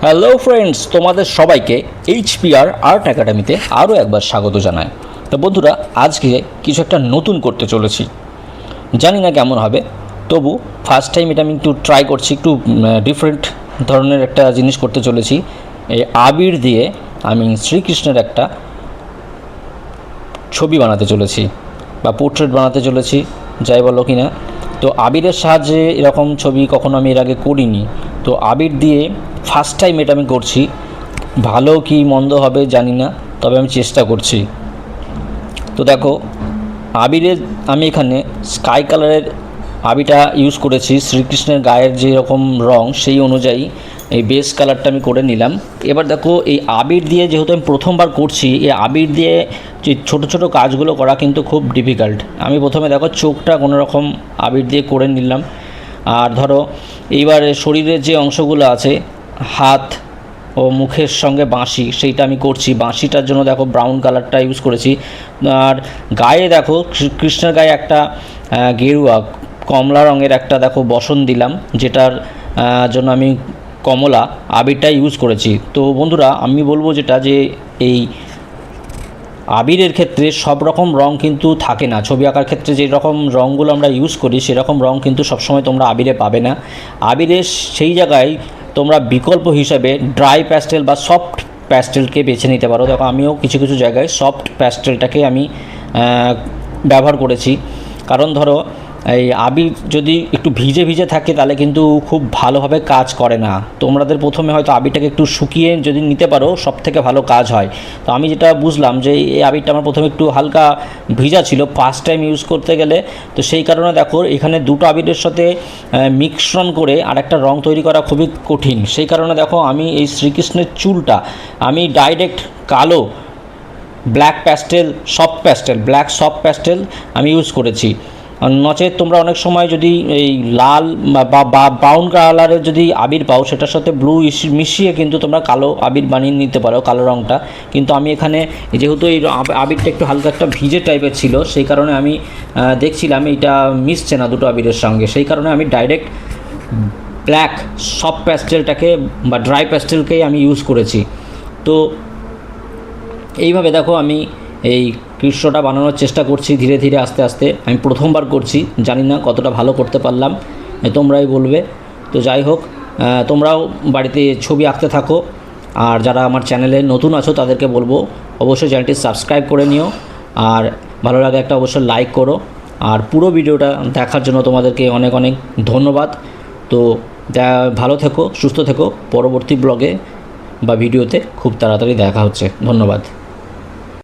Hello friends, তোমাদের সবাইকে HPR art একাডেমিতে আরও একবার স্বাগত জানাই। তো বন্ধুরা, আজকে কিছু একটা নতুন করতে চলেছি, জানি না কেমন হবে, তবু ফার্স্ট টাইম এটা আমি একটু ট্রাই করছি। একটু ডিফারেন্ট ধরনের একটা জিনিস করতে চলেছি। এই আবির দিয়ে আমি শ্রীকৃষ্ণের একটা ছবি বানাতে চলেছি বা পোর্ট্রেট বানাতে চলেছি, যাই বলো কি না। তো আবিরের সাহায্যে এরকম ছবি কখনো আমি এর আগে করিনি। তো আবির দিয়ে ফার্স্ট টাইম এটা আমি করছি। ভালো কি মন্দ হবে জানি না, তবে আমি চেষ্টা করছি। তো দেখো, আবিরের আমি এখানে স্কাই কালারের আবিরটা ইউজ করেছি। শ্রীকৃষ্ণের গায়ের যেরকম রং সেই অনুযায়ী এই বেস কালারটা আমি করে নিলাম। এবার দেখো, এই আবির দিয়ে যেহেতু আমি প্রথমবার করছি, এই আবির দিয়ে যে ছোটো ছোটো কাজগুলো করা কিন্তু খুব ডিফিকাল্ট। আমি প্রথমে দেখো চোখটা কোনো রকম আবির দিয়ে করে নিলাম। আর ধরো এইবার শরীরের যে অংশগুলো আছে, হাত ও মুখের সঙ্গে বাঁশি, সেইটা আমি করছি। বাঁশিটার জন্য দেখো ব্রাউন কালারটা ইউজ করেছি। আর গায়ে দেখো কৃষ্ণের গায়ে একটা গেরুয়া কমলা রঙের একটা দেখো বসন দিলাম, যেটার জন্য আমি কমলা আবিরটা ইউজ করেছি। তো বন্ধুরা, আমি বলবো যেটা যে এই আবিরের ক্ষেত্রে সব রকম রং কিন্তু থাকে না। ছবি আঁকার ক্ষেত্রে যে রকম রঙগুলো আমরা ইউজ করি সেরকম রং কিন্তু সবসময় তোমরা আবিরে পাবে না। আবিরের সেই জায়গায় তোমরা বিকল্প হিসাবে ড্রাই প্যাস্টেল বা সফট প্যাস্টেলকে বেছে নিতে পারো। দেখো, আমিও কিছু কিছু জায়গায় সফট প্যাস্টেলটাকে আমি ব্যবহার করেছি। কারণ ধরো, এই আবির যদি একটু ভিজে ভিজে থাকে তাহলে কিন্তু খুব ভালোভাবে কাজ করে না। তোমাদের প্রথমে হয়তো আবিরটাকে একটু শুকিয়ে যদি নিতে পারো, সব থেকে ভালো কাজ হয়। তো আমি যেটা বুঝলাম যে এই আবিরটা আমার প্রথমে একটু হালকা ভিজা ছিল ফার্স্ট টাইম ইউজ করতে গেলে। তো সেই কারণে দেখো, এখানে দুটো আবিরের সাথে মিশ্রণ করে আরেকটা রং তৈরি করা খুবই কঠিন। সেই কারণে দেখো, আমি এই শ্রীকৃষ্ণের চুলটা আমি ডাইরেক্ট কালো black pastel, soft pastel, black soft pastel আমি ইউজ করেছি। নচেত তোমরা অনেক সময় যদি এই লাল বা ব্রাউন কালারের যদি আবির পাও, সেটার সাথে ব্লু মিশিয়ে কিন্তু তোমরা কালো আবির বানিয়ে নিতে পারো, কালো রঙটা। কিন্তু আমি এখানে যেহেতু এই আবিরটা একটু হালকা একটা ভিজে টাইপের ছিল, সেই কারণে আমি দেখছিলাম এটা মিশছে না দুটো আবিরের সঙ্গে। সেই কারণে আমি ডাইরেক্ট ব্ল্যাক সফট প্যাস্টেলটাকে বা ড্রাই প্যাস্টেলকেই আমি ইউজ করেছি। তো এইভাবে দেখো, আমি এই কৃষ্ণটা বানানোর চেষ্টা করছি ধীরে ধীরে, আস্তে আস্তে। আমি প্রথমবার করছি, জানি না কতটা ভালো করতে পারলাম, তোমরাই বলবে। তো যাই হোক, তোমরাও বাড়িতে ছবি আঁকতে থাকো। আর যারা আমার চ্যানেলে নতুন আছো তাদেরকে বলবো অবশ্যই চ্যানেলটি সাবস্ক্রাইব করে নিও। আর ভালো লাগে একটা অবশ্যই লাইক করো। আর পুরো ভিডিওটা দেখার জন্য তোমাদেরকে অনেক অনেক ধন্যবাদ। তো ভালো থেকো, সুস্থ থেকো। পরবর্তী ব্লগে বা ভিডিওতে খুব তাড়াতাড়ি দেখা হচ্ছে। ধন্যবাদ।